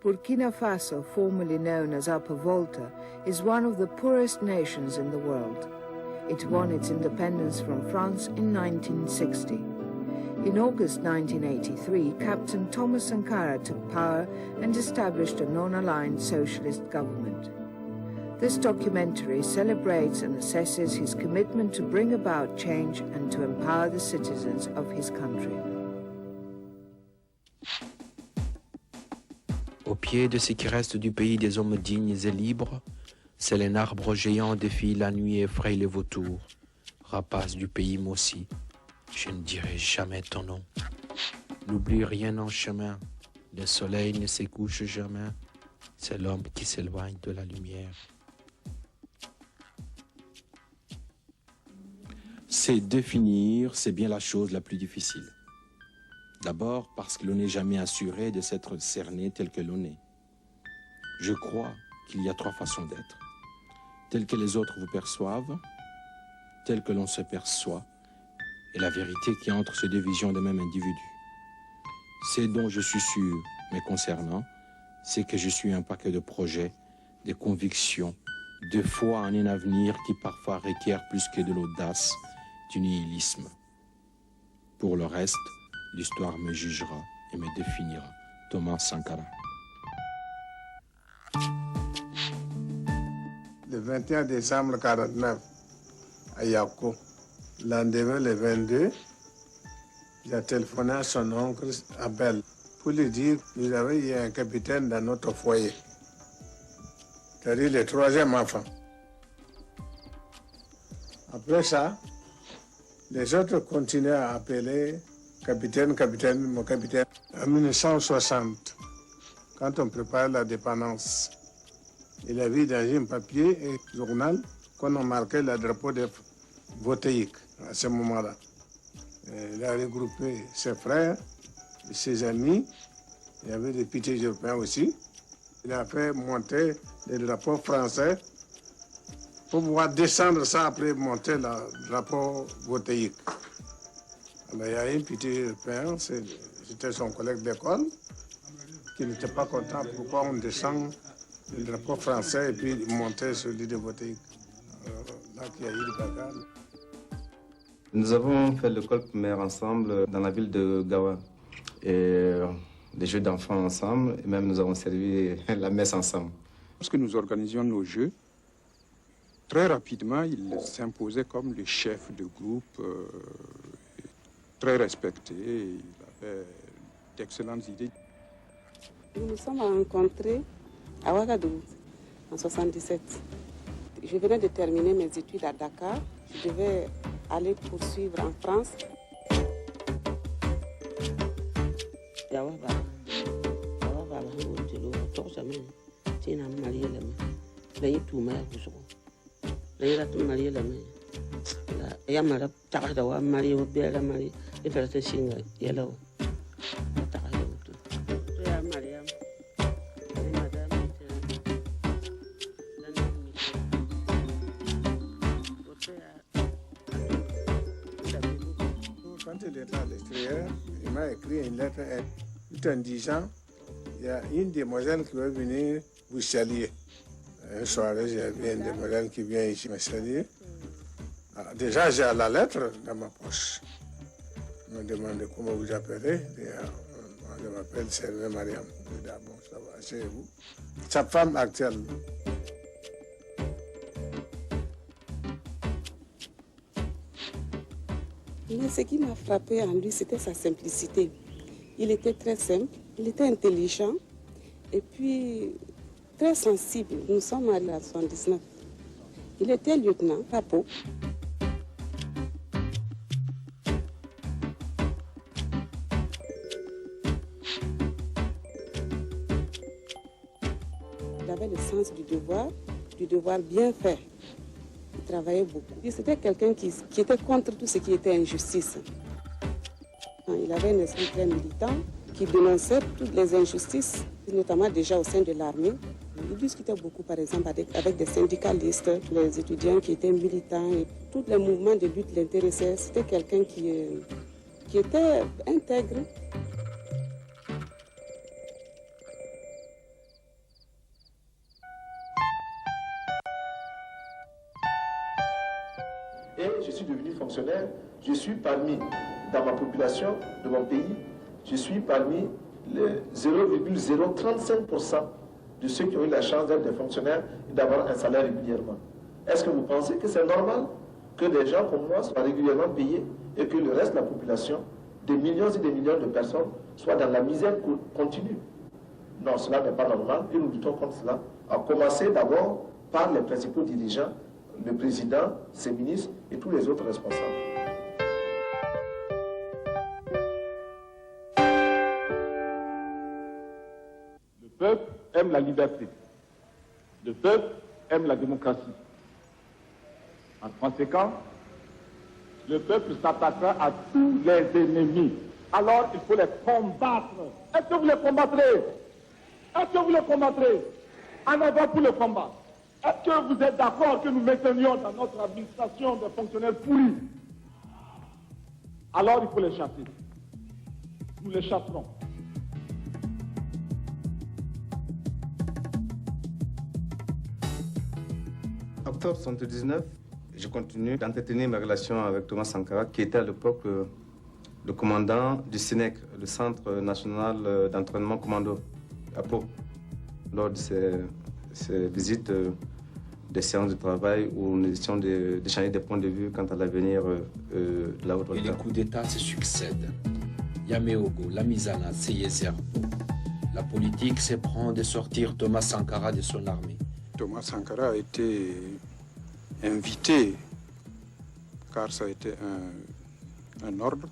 Burkina Faso, formerly known as Upper Volta, is one of the poorest nations in the world. It won its independence from France in 1960. In August 1983, Captain Thomas Sankara took power and established a non-aligned socialist government. This documentary celebrates and assesses his commitment to bring about change and to empower the citizens of his country. Au pied de ce qui reste du pays des hommes dignes et libres, c'est arbre géant défie la nuit et effraie les vautours. Rapace du pays maussi, je ne dirai jamais ton nom. N'oublie rien en chemin, le soleil ne se couche jamais, c'est l'homme qui s'éloigne de la lumière. C'est définir, c'est bien la chose la plus difficile. D'abord parce que l'on n'est jamais assuré de s'être cerné tel que l'on est. Je crois qu'il y a 3 façons d'être. Telle que les autres vous perçoivent, telle que l'on se perçoit, et la vérité qui est entre ces 2 visions d'un même individu. C'est dont je suis sûr, me concernant, c'est que je suis un paquet de projets, de convictions, de foi en un avenir qui parfois requiert plus que de l'audace, du nihilisme. Pour le reste, l'histoire me jugera et me définira. Thomas Sankara. Le 21 décembre 1949, à Yako, lendemain le 22, il a téléphoné à son oncle Abel pour lui dire que nous avons eu un capitaine dans notre foyer. C'est-à-dire le 3e enfant. Après ça, les autres continuaient à appeler capitaine, capitaine, mon capitaine. En 1960, quand on prépare la dépendance, il a vu dans un papier et journal qu'on a marqué le drapeau de Votéique à ce moment-là. Il a regroupé ses frères, ses amis, il y avait des petits Européens aussi. Il a fait monter le drapeau français pour pouvoir descendre ça après monter le drapeau Votéique. Alors, il y a un petit Européen, c'était son collègue d'école, qui n'était pas content pourquoi on descend le drapeau français et puis monter celui de Votéique. Là, il y a eu le bagarre. Nous avons fait l'école primaire ensemble dans la ville de Gawa. Et des jeux d'enfants ensemble, et même nous avons servi la messe ensemble. Lorsque nous organisions nos jeux, très rapidement, il s'imposait comme le chef de groupe, très respecté. Il avait d'excellentes idées. Nous nous sommes rencontrés à Ouagadougou en 1977. Je venais de terminer mes études à Dakar. Je devais aller poursuivre en France. Quand il était à l'extérieur, il m'a écrit une lettre tout en disant il y a une demoiselle qui va venir vous saluer. Un soir, j'ai vu une demoiselle qui vient ici me saluer. Alors, déjà, j'ai la lettre dans ma poche. On me demande comment vous appelez. Je m'appelle Servé Mariam. Je dis, ah bon, ça va, asseyez-vous. Sa femme actuelle. Mais ce qui m'a frappé en lui, c'était sa simplicité. Il était très simple, il était intelligent et puis très sensible. Nous sommes allés à 79. Il était lieutenant à Pau. Il avait le sens du devoir bien fait. Il travaillait beaucoup. C'était quelqu'un qui était contre tout ce qui était injustice. Il avait un esprit très militant qui dénonçait toutes les injustices, notamment déjà au sein de l'armée. Il discutait beaucoup, par exemple, avec des syndicalistes, les étudiants qui étaient militants. Et tous les mouvements de lutte l'intéressaient. C'était quelqu'un qui était intègre. je suis devenu fonctionnaire, je suis parmi, dans ma population de mon pays, je suis parmi les 0,035% de ceux qui ont eu la chance d'être des fonctionnaires et d'avoir un salaire régulièrement. Est-ce que vous pensez que c'est normal que des gens comme moi soient régulièrement payés et que le reste de la population, des millions et des millions de personnes, soient dans la misère continue? Non, cela n'est pas normal et nous luttons contre cela, à commencer d'abord par les principaux dirigeants, le président, ses ministres et tous les autres responsables. Le peuple aime la liberté. Le peuple aime la démocratie. En conséquence, le peuple s'attaquera à tous les ennemis. Alors, il faut les combattre. Est-ce que vous les combattrez? Est-ce que vous les combattrez? En avant pour le combat. Est-ce que vous êtes d'accord que nous maintenions dans notre administration des fonctionnaires pourris? Alors, il faut les chasser. Nous les chasserons. En octobre 1979, je continue d'entretenir mes relations avec Thomas Sankara, qui était à l'époque le commandant du CNEC, le Centre national d'entraînement commando, à Pau. Lors de ces visites, des séances de travail où nous étions d'échanger des points de vue quant à l'avenir de la Haute-Volta. Et les coups d'État se succèdent. Yameogo, Lamizana, Seyezerbo. La politique s'éprend de sortir Thomas Sankara de son armée. Thomas Sankara a été invité, car ça a été un ordre,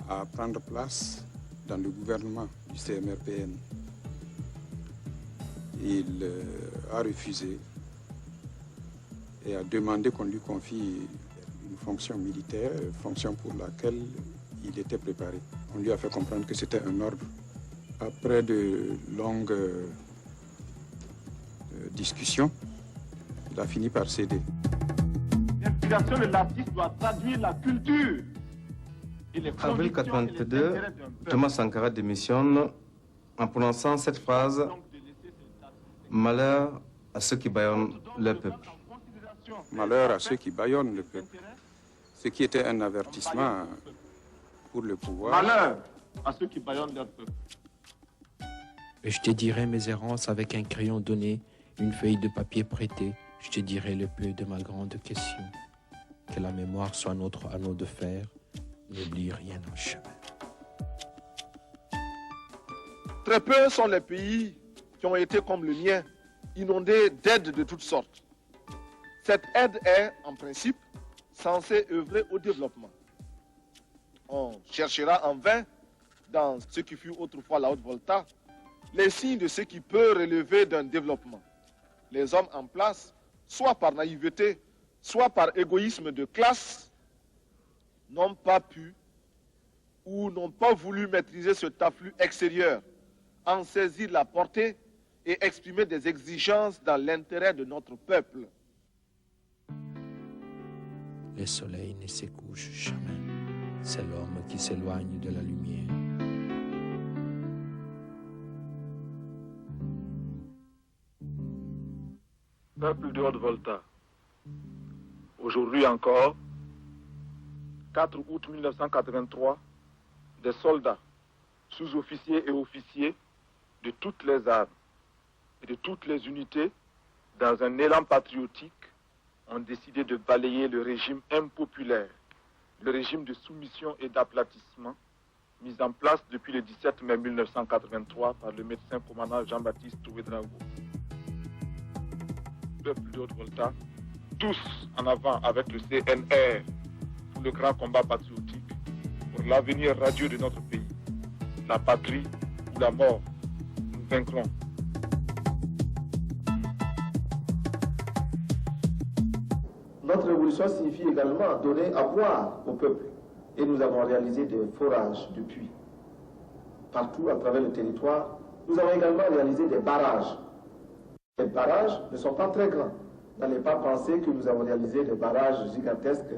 à prendre place dans le gouvernement du CMRPN. Il a refusé et a demandé qu'on lui confie une fonction militaire, fonction pour laquelle il était préparé. On lui a fait comprendre que c'était un ordre. Après de longues discussions, il a fini par céder. L'inspiration de l'artiste doit traduire la culture. En avril 1982, Thomas Sankara démissionne en prononçant cette phrase « Malheur à ceux qui bâillonnent le peuple ». Malheur à ceux qui bâillonnent le peuple. Ce qui était un avertissement pour le pouvoir. Malheur à ceux qui bâillonnent leur peuple. Et je te dirai mes errances avec un crayon donné, une feuille de papier prêtée. Je te dirai le peu de ma grande question. Que la mémoire soit notre anneau de fer. N'oublie rien en chemin. Très peu sont les pays qui ont été comme le mien, inondés d'aides de toutes sortes. Cette aide est, en principe, censée œuvrer au développement. On cherchera en vain, dans ce qui fut autrefois la Haute-Volta, les signes de ce qui peut relever d'un développement. Les hommes en place, soit par naïveté, soit par égoïsme de classe, n'ont pas pu ou n'ont pas voulu maîtriser cet afflux extérieur, en saisir la portée et exprimer des exigences dans l'intérêt de notre peuple. Le soleil ne se couche jamais. C'est l'homme qui s'éloigne de la lumière. Peuple de Haute-Volta, aujourd'hui encore, 4 août 1983, des soldats, sous-officiers et officiers de toutes les armes et de toutes les unités, dans un élan patriotique, ont décidé de balayer le régime impopulaire, le régime de soumission et d'aplatissement, mis en place depuis le 17 mai 1983 par le médecin commandant Jean-Baptiste Ouédraogo. Peuple de Haute-Volta, tous en avant avec le CNR pour le grand combat patriotique, pour l'avenir radieux de notre pays. La patrie ou la mort, nous vaincrons. Notre révolution signifie également donner à boire au peuple. Et nous avons réalisé des forages de puits partout à travers le territoire. Nous avons également réalisé des barrages. Les barrages ne sont pas très grands. N'allez pas penser que nous avons réalisé des barrages gigantesques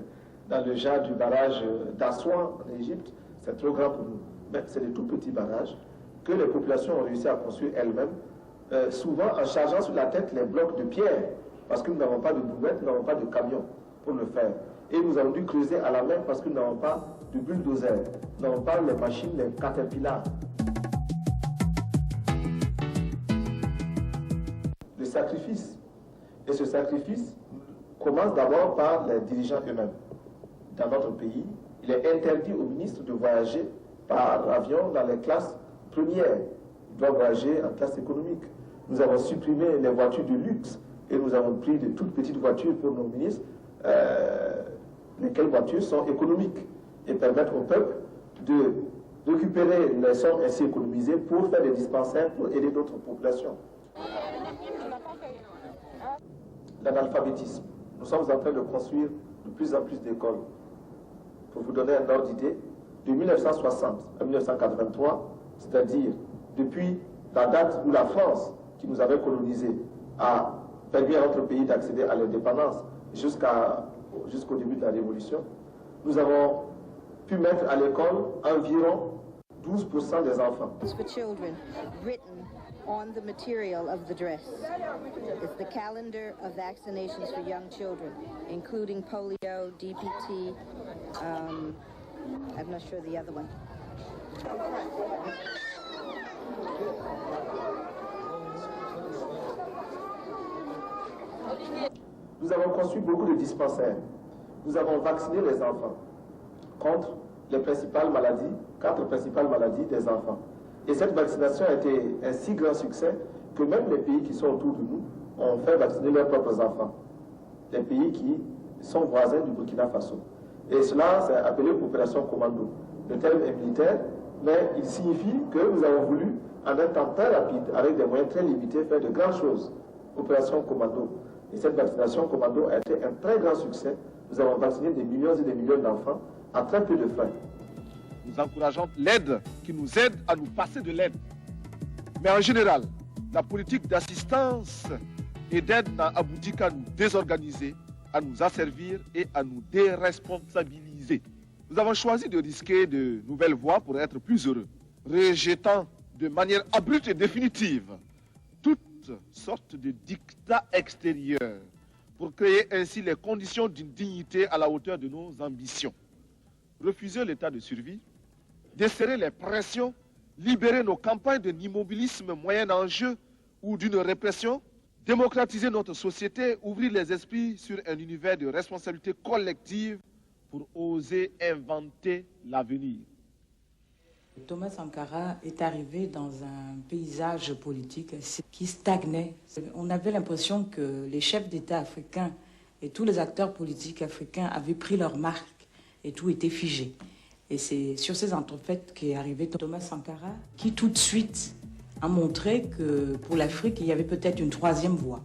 dans le genre du barrage d'Assouan en Égypte. C'est trop grand pour nous. Mais c'est des tout petits barrages que les populations ont réussi à construire elles-mêmes, souvent en chargeant sur la tête les blocs de pierre, parce que nous n'avons pas de brouette, nous n'avons pas de camion pour le faire. Et nous avons dû creuser à la main parce que nous n'avons pas de bulldozer, nous n'avons pas les machines, les caterpillars. Le sacrifice. Et ce sacrifice commence d'abord par les dirigeants eux-mêmes. Dans notre pays, il est interdit aux ministres de voyager par avion dans les classes premières. Ils doivent voyager en classe économique. Nous avons supprimé les voitures de luxe et nous avons pris de toutes petites voitures pour nos ministres, lesquelles voitures sont économiques et permettent au peuple de récupérer les sommes ainsi économisées pour faire des dispensaires pour aider d'autres populations. L'analphabétisme. Nous sommes en train de construire de plus en plus d'écoles. Pour vous donner un ordre d'idée, de 1960 à 1983, c'est-à-dire depuis la date où la France, qui nous avait colonisés, a permis à notre pays d'accéder à l'indépendance jusqu'au début de la Révolution, nous avons pu mettre à l'école environ 12% des enfants. For children, written on the material of the dress. It's the calendar of vaccinations for young children, including polio, DPT, I'm not sure the other one. Nous avons construit beaucoup de dispensaires. Nous avons vacciné les enfants contre les principales maladies, 4 principales maladies des enfants. Et cette vaccination a été un si grand succès que même les pays qui sont autour de nous ont fait vacciner leurs propres enfants. Les pays qui sont voisins du Burkina Faso. Et cela, c'est appelé opération commando. Le terme est militaire, mais il signifie que nous avons voulu, en un temps très rapide, avec des moyens très limités, faire de grandes choses. Opération commando. Et cette vaccination commando a été un très grand succès. Nous avons vacciné des millions et des millions d'enfants à très peu de frais. Nous encourageons l'aide qui nous aide à nous passer de l'aide. Mais en général, la politique d'assistance et d'aide n'a abouti qu'à nous désorganiser, à nous asservir et à nous déresponsabiliser. Nous avons choisi de risquer de nouvelles voies pour être plus heureux, rejetant de manière abrupte et définitive toutes sortes de dictats extérieurs pour créer ainsi les conditions d'une dignité à la hauteur de nos ambitions. Refuser l'état de survie, desserrer les pressions, libérer nos campagnes d'un immobilisme moyen enjeu ou d'une répression, démocratiser notre société, ouvrir les esprits sur un univers de responsabilité collective pour oser inventer l'avenir. Thomas Sankara est arrivé dans un paysage politique qui stagnait. On avait l'impression que les chefs d'État africains et tous les acteurs politiques africains avaient pris leur marque et tout était figé. Et c'est sur ces entrefaites qu'est arrivé Thomas Sankara, qui tout de suite a montré que pour l'Afrique, il y avait peut-être une troisième voie.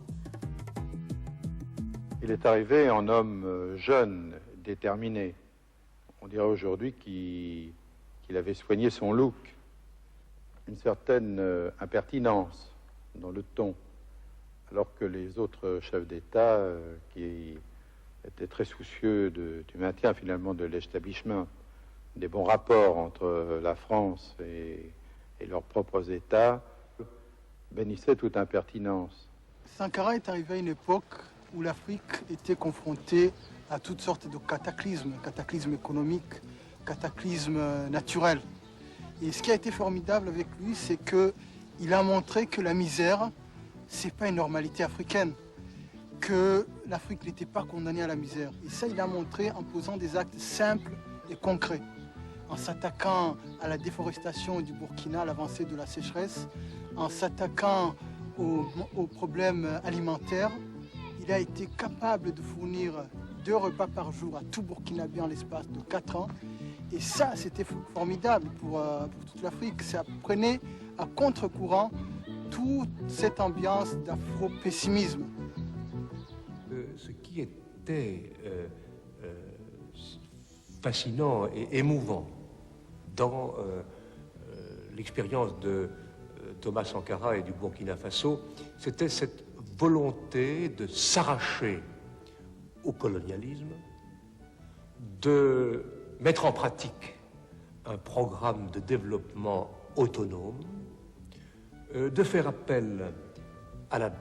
Il est arrivé en homme jeune, déterminé. On dirait aujourd'hui qu'il avait soigné son look, une certaine impertinence dans le ton, alors que les autres chefs d'État qui étaient très soucieux du maintien finalement de l'établissement des bons rapports entre la France et leurs propres États, bénissaient toute impertinence. Sankara est arrivé à une époque où l'Afrique était confrontée à toutes sortes de cataclysmes économiques, cataclysmes naturels. Et ce qui a été formidable avec lui, c'est qu'il a montré que la misère, c'est pas une normalité africaine, que l'Afrique n'était pas condamnée à la misère. Et ça, il a montré en posant des actes simples et concrets, en s'attaquant à la déforestation du Burkina, à l'avancée de la sécheresse, en s'attaquant aux problèmes alimentaires. Il a été capable de fournir 2 repas par jour à tout Burkinabé en l'espace de 4 ans. Et ça, c'était formidable pour toute l'Afrique. Ça prenait à contre-courant toute cette ambiance d'afro-pessimisme. Ce qui était fascinant et émouvant dans l'expérience de Thomas Sankara et du Burkina Faso, c'était cette volonté de s'arracher au colonialisme, de mettre en pratique un programme de développement autonome, de faire appel à la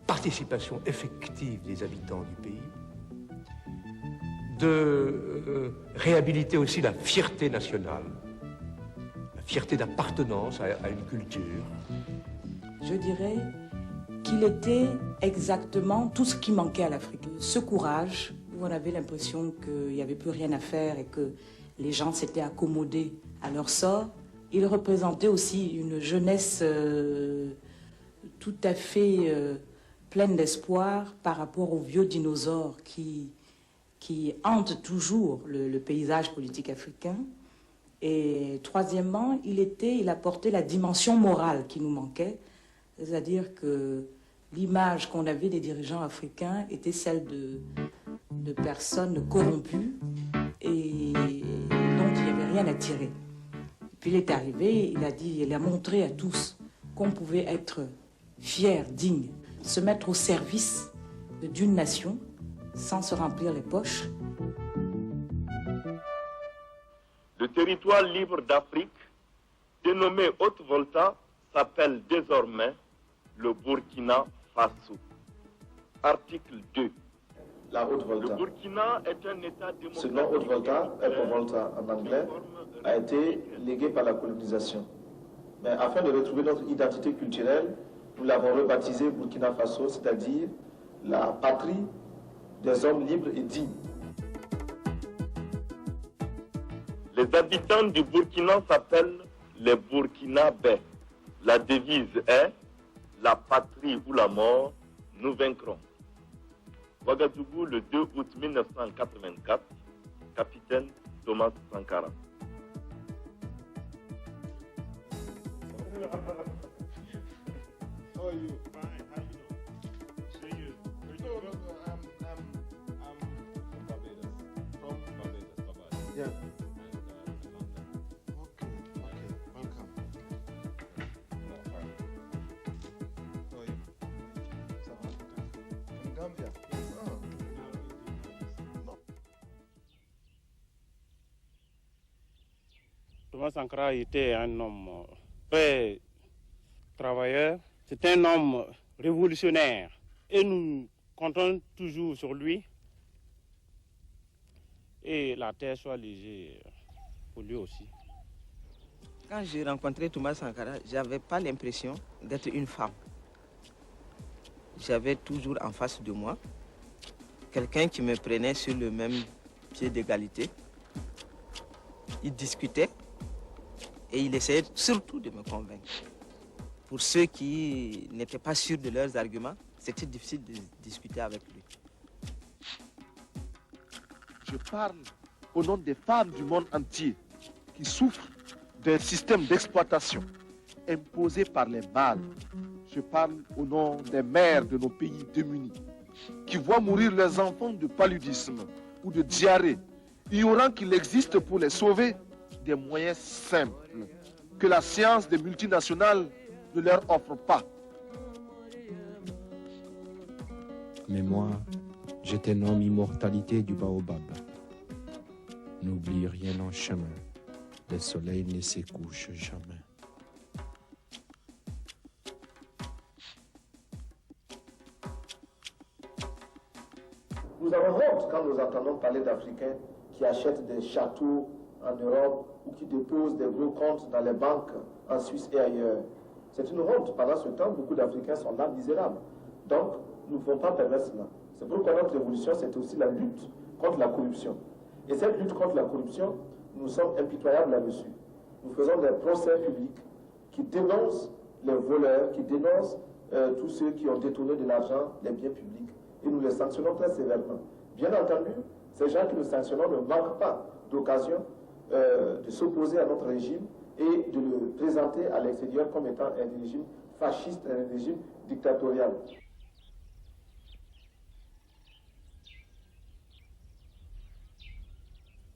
participation effective des habitants du pays, de réhabiliter aussi la fierté nationale, la fierté d'appartenance à une culture. Je dirais qu'il était exactement tout ce qui manquait à l'Afrique. Ce courage, où on avait l'impression qu'il n'y avait plus rien à faire et que les gens s'étaient accommodés à leur sort. Il représentait aussi une jeunesse tout à fait pleine d'espoir par rapport aux vieux dinosaures qui hantent toujours le paysage politique africain. Et troisièmement, il apportait la dimension morale qui nous manquait, c'est-à-dire que l'image qu'on avait des dirigeants africains était celle de personnes corrompues et dont il n'y avait rien à tirer. Puis il est arrivé, il a montré à tous qu'on pouvait être fier, digne, se mettre au service d'une nation sans se remplir les poches. Le territoire libre d'Afrique, dénommé Haute-Volta, s'appelle désormais le Burkina Faso. Article 2. La Haute-Volta. Le Burkina est un État démocratique. Ce nom Haute-Volta, Haute-Volta en anglais, a été légué par la colonisation. Mais afin de retrouver notre identité culturelle, nous l'avons rebaptisé Burkina Faso, c'est-à-dire la patrie des hommes libres et dignes. Les habitants du Burkina s'appellent les Burkinabés. La devise est « La patrie ou la mort, nous vaincrons ». Ouagadougou, le 2 août 1984, capitaine Thomas Sankara. How are you? Fine. How you doing? See you. I'm from Barbados. From Barbados, Barbados. Yeah. Okay. Welcome. How are you? South Africa. From Gambia. Thomas Sankara était un homme très travailleur. C'est un homme révolutionnaire et nous comptons toujours sur lui. Et la terre soit légère pour lui aussi. Quand j'ai rencontré Thomas Sankara, je n'avais pas l'impression d'être une femme. J'avais toujours en face de moi quelqu'un qui me prenait sur le même pied d'égalité. Il discutait et il essayait surtout de me convaincre. Pour ceux qui n'étaient pas sûrs de leurs arguments, c'était difficile de discuter avec lui. Je parle au nom des femmes du monde entier qui souffrent d'un système d'exploitation imposé par les mâles. Je parle au nom des mères de nos pays démunis qui voient mourir leurs enfants de paludisme ou de diarrhée, ignorant qu'il existe pour les sauver des moyens simples que la science des multinationales ne leur offre pas. Mais moi, j'étais nomme immortalité du baobab. N'oublie rien en chemin, le soleil ne se couche jamais. Nous avons honte quand nous entendons parler d'Africains qui achètent des châteaux en Europe ou qui déposent des gros comptes dans les banques en Suisse et ailleurs. C'est une honte. Pendant ce temps, beaucoup d'Africains sont là misérables. Donc, nous ne pouvons pas permettre cela. C'est pourquoi notre révolution, c'est aussi la lutte contre la corruption. Et cette lutte contre la corruption, nous sommes impitoyables là-dessus. Nous faisons des procès publics qui dénoncent les voleurs, qui dénoncent tous ceux qui ont détourné de l'argent, les biens publics, et nous les sanctionnons très sévèrement. Bien entendu, ces gens que nous sanctionnons ne manquent pas d'occasion de s'opposer à notre régime et de le présenter à l'extérieur comme étant un régime fasciste, un régime dictatorial.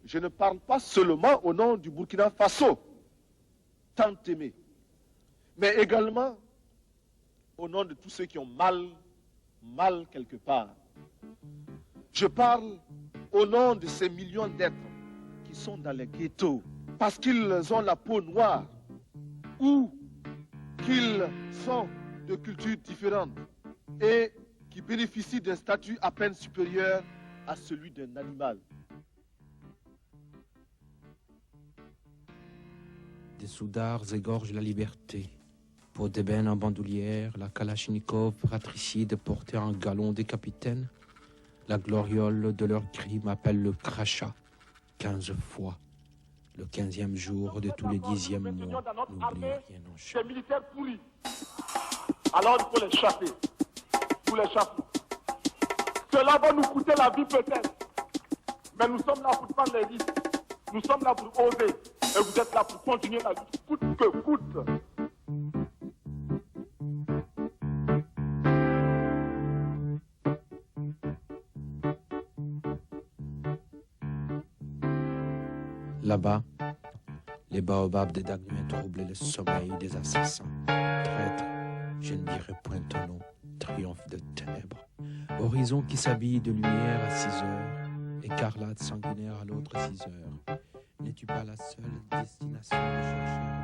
Je ne parle pas seulement au nom du Burkina Faso, tant aimé, mais également au nom de tous ceux qui ont mal quelque part. Je parle au nom de ces millions d'êtres qui sont dans les ghettos parce qu'ils ont la peau noire ou qu'ils sont de cultures différentes et qui bénéficient d'un statut à peine supérieur à celui d'un animal. Des soudards égorgent la liberté. Pour d'ébène en bandoulière, la Kalachnikov fratricide portée en galon des capitaines, la gloriole de leur crime appelle le crachat 15 fois. Le 15e jour de tous les 10e mois, n'oublie rien en chant. Des militaires pourris. Alors il faut les chasser. Nous les chassons. Cela va nous coûter la vie peut-être. Mais nous sommes là pour prendre les risques. Nous sommes là pour oser. Et vous êtes là pour continuer la lutte, coûte que coûte. Là-bas, les baobabs des Dagues troublent le sommeil des assassins. Traître, je ne dirai point ton nom, triomphe de ténèbres. Horizon qui s'habille de lumière à 6 heures, écarlate sanguinaire à l'autre 6 heures. N'es-tu pas la seule destination de chercheurs?